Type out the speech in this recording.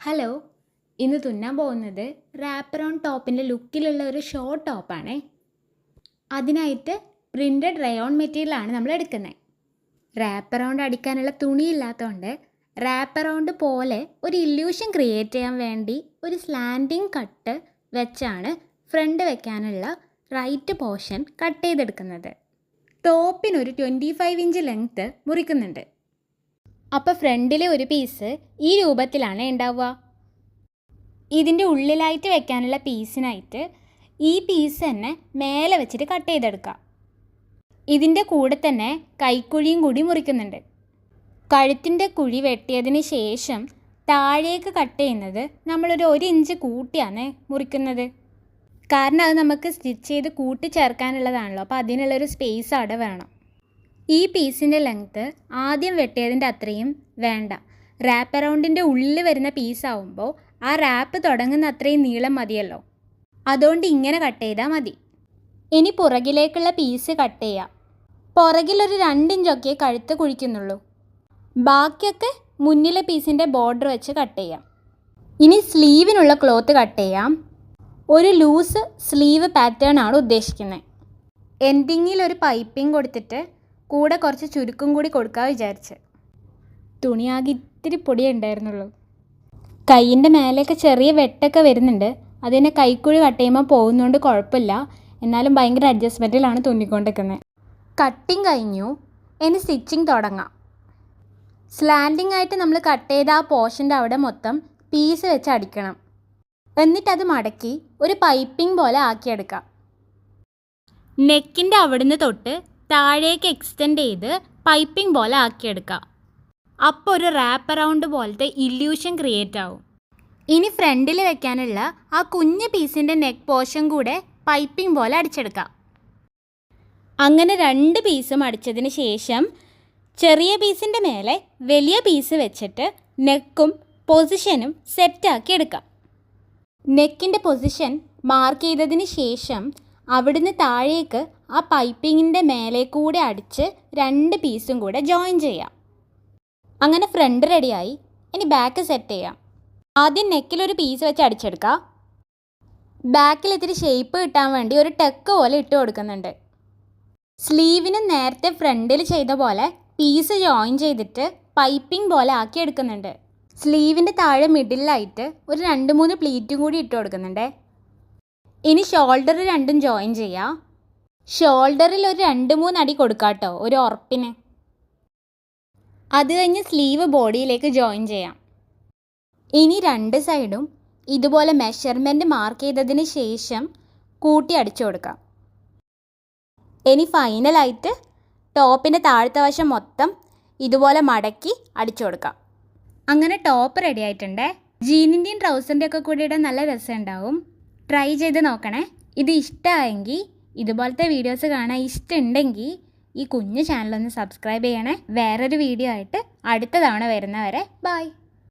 Hello, ഇന്ന് തുന്നാൻ പോകുന്നത് rap around ടോപ്പിൻ്റെ ലുക്കിലുള്ള ഒരു ഷോർട്ട് ടോപ്പാണേ. അതിനായിട്ട് പ്രിൻറ്റഡ് റയോൺ മെറ്റീരിയലാണ് നമ്മൾ എടുക്കുന്നത്. റാപ്പ് അറൗണ്ട് അടിക്കാനുള്ള തുണിയില്ലാത്തതുകൊണ്ട് റാപ്പ് അറൗണ്ട് പോലെ ഒരു ഇല്യൂഷൻ ക്രിയേറ്റ് ചെയ്യാൻ വേണ്ടി ഒരു സ്ലാൻഡിങ് കട്ട് വെച്ചാണ് ഫ്രണ്ട് വെക്കാനുള്ള റൈറ്റ് പോർഷൻ കട്ട് ചെയ്തെടുക്കുന്നത്. ടോപ്പിനൊരു 25 ഇഞ്ച് ലെങ്ത്ത് മുറിക്കുന്നുണ്ട്. അപ്പോൾ ഫ്രണ്ടിലെ ഒരു പീസ് ഈ രൂപത്തിലാണ് ഉണ്ടാവുക. ഇതിൻ്റെ ഉള്ളിലായിട്ട് വെക്കാനുള്ള പീസിനായിട്ട് ഈ പീസ് തന്നെ മേലെ വെച്ചിട്ട് കട്ട് ചെയ്തെടുക്കാം. ഇതിൻ്റെ കൂടെ തന്നെ കൈക്കുഴിയും കൂടി മുറിക്കുന്നുണ്ട്. കഴുത്തിൻ്റെ കുഴി വെട്ടിയതിന് ശേഷം താഴേക്ക് കട്ട് ചെയ്യുന്നത് നമ്മളൊരു 1 ഇഞ്ച് കൂട്ടിയാണ് മുറിക്കുന്നത്. കാരണം അത് നമുക്ക് സ്റ്റിച്ച് ചെയ്ത് കൂട്ടി ചേർക്കാനുള്ളതാണല്ലോ, അപ്പോൾ അതിനുള്ളൊരു സ്പേസ് അവിടെ വേണം. ഈ പീസിൻ്റെ ലെങ്ത്ത് ആദ്യം വെട്ടിയതിൻ്റെ അത്രയും വേണ്ട. റാപ്പ് അറൗണ്ടിൻ്റെ ഉള്ളിൽ വരുന്ന പീസാവുമ്പോൾ ആ റാപ്പ് തുടങ്ങുന്ന അത്രയും നീളം മതിയല്ലോ. അതുകൊണ്ട് ഇങ്ങനെ കട്ട് ചെയ്താൽ മതി. ഇനി പുറകിലേക്കുള്ള പീസ് കട്ട് ചെയ്യാം. പുറകിലൊരു 2 ഇഞ്ചൊക്കെ കഴുത്ത് കുഴിക്കുന്നുള്ളൂ. ബാക്കിയൊക്കെ മുന്നിലെ പീസിൻ്റെ ബോർഡർ വെച്ച് കട്ട് ചെയ്യാം. ഇനി സ്ലീവിനുള്ള ക്ലോത്ത് കട്ട് ചെയ്യാം. ഒരു ലൂസ് സ്ലീവ് പാറ്റേൺ ആണ് ഉദ്ദേശിക്കുന്നത്. എൻഡിങ്ങിൽ ഒരു പൈപ്പിംഗ് കൊടുത്തിട്ട് കൂടെ കുറച്ച് ചുരുക്കം കൂടി കൊടുക്കാൻ വിചാരിച്ച്. തുണിയാകെ ഇത്തിരി പൊടിയേ ഉണ്ടായിരുന്നുള്ളൂ. കൈയിൻ്റെ മേലേക്ക് ചെറിയ വെട്ടൊക്കെ വരുന്നുണ്ട്. അതിനെ കൈക്കുഴി കട്ട് ചെയ്യുമ്പോൾ പോകുന്നതുകൊണ്ട് കുഴപ്പമില്ല. എന്നാലും ഭയങ്കര അഡ്ജസ്റ്റ്മെൻറ്റിലാണ് തുന്നിക്കൊണ്ടിരിക്കുന്നത്. കട്ടിങ് കഴിഞ്ഞു. ഇനി സ്റ്റിച്ചിങ് തുടങ്ങാം. സ്ലാൻഡിങ് ആയിട്ട് നമ്മൾ കട്ട് ചെയ്ത ആ പോർഷൻ്റെ അവിടെ മൊത്തം പീസ് വെച്ച് അടിക്കണം. എന്നിട്ടത് മടക്കി ഒരു പൈപ്പിംഗ് പോലെ ആക്കിയെടുക്കാം. നെക്കിൻ്റെ അവിടുന്ന് തൊട്ട് താഴേക്ക് എക്സ്റ്റെൻഡ് ചെയ്ത് പൈപ്പിംഗ് പോലെ ആക്കിയെടുക്കാം. അപ്പോൾ ഒരു റാപ്പ് അറൗണ്ട് പോലത്തെ ഇല്യൂഷൻ ക്രിയേറ്റ് ആവും. ഇനി ഫ്രണ്ടിൽ വെക്കാനുള്ള ആ കുഞ്ഞ് പീസിൻ്റെ നെക്ക് പോർഷൻ കൂടെ പൈപ്പിംഗ് പോലെ അടിച്ചെടുക്കാം. അങ്ങനെ 2 പീസും അടിച്ചതിന് ശേഷം ചെറിയ പീസിൻ്റെ മേലെ വലിയ പീസ് വെച്ചിട്ട് നെക്കും പൊസിഷനും സെറ്റാക്കി എടുക്കാം. നെക്കിൻ്റെ പൊസിഷൻ മാർക്ക് ചെയ്തതിന് ശേഷം അവിടുന്ന് താഴേക്ക് ആ പൈപ്പിങ്ങിൻ്റെ മേലെ കൂടെ അടിച്ച് 2 പീസും കൂടെ ജോയിൻ ചെയ്യാം. അങ്ങനെ ഫ്രണ്ട് റെഡിയായി. ഇനി ബാക്ക് സെറ്റ് ചെയ്യാം. ആദ്യം നെക്കിലൊരു പീസ് വെച്ച് അടിച്ചെടുക്കാം. ബാക്കിൽ ഇത്തിരി ഷേപ്പ് കിട്ടാൻ വേണ്ടി ഒരു ടെക്ക് പോലെ ഇട്ട് കൊടുക്കുന്നുണ്ട്. സ്ലീവിന് നേരത്തെ ഫ്രണ്ടിൽ ചെയ്ത പോലെ പീസ് ജോയിൻ ചെയ്തിട്ട് പൈപ്പിംഗ് പോലെ ആക്കി എടുക്കുന്നുണ്ട്. സ്ലീവിൻ്റെ താഴെ മിഡിലായിട്ട് ഒരു 2-3 പ്ലീറ്റും കൂടി ഇട്ട് കൊടുക്കുന്നുണ്ട്. ഇനി ഷോൾഡർ 2ഉം ജോയിൻ ചെയ്യാം. ഷോൾഡറിൽ ഒരു 2-3 അടി കൊടുക്കാം കേട്ടോ, ഒരു ഉറപ്പിന്. അത് കഴിഞ്ഞ് സ്ലീവ് ബോഡിയിലേക്ക് ജോയിൻ ചെയ്യാം. ഇനി 2 സൈഡും ഇതുപോലെ മെഷർമെൻറ്റ് മാർക്ക് ചെയ്തതിന് ശേഷം കൂട്ടി അടിച്ചു കൊടുക്കാം. ഇനി ഫൈനലായിട്ട് ടോപ്പിൻ്റെ താഴത്തെ വശം മൊത്തം ഇതുപോലെ മടക്കി അടിച്ചു കൊടുക്കാം. അങ്ങനെ ടോപ്പ് റെഡി ആയിട്ടുണ്ട്. ജീനിൻ്റെയും ട്രൗസറിൻ്റെ ഒക്കെ കൂടി ഇടാൻ നല്ല രസമുണ്ടാവും. ട്രൈ ചെയ്ത് നോക്കണേ. ഇത് ഇഷ്ടമായെങ്കിൽ, ഇതുപോലത്തെ വീഡിയോസ് കാണാൻ ഇഷ്ടമുണ്ടെങ്കിൽ ഈ കുഞ്ഞു ചാനലൊന്ന് സബ്സ്ക്രൈബ് ചെയ്യണേ. വേറൊരു വീഡിയോ ആയിട്ട് അടുത്ത തവണ വരുന്നവരെ ബൈ.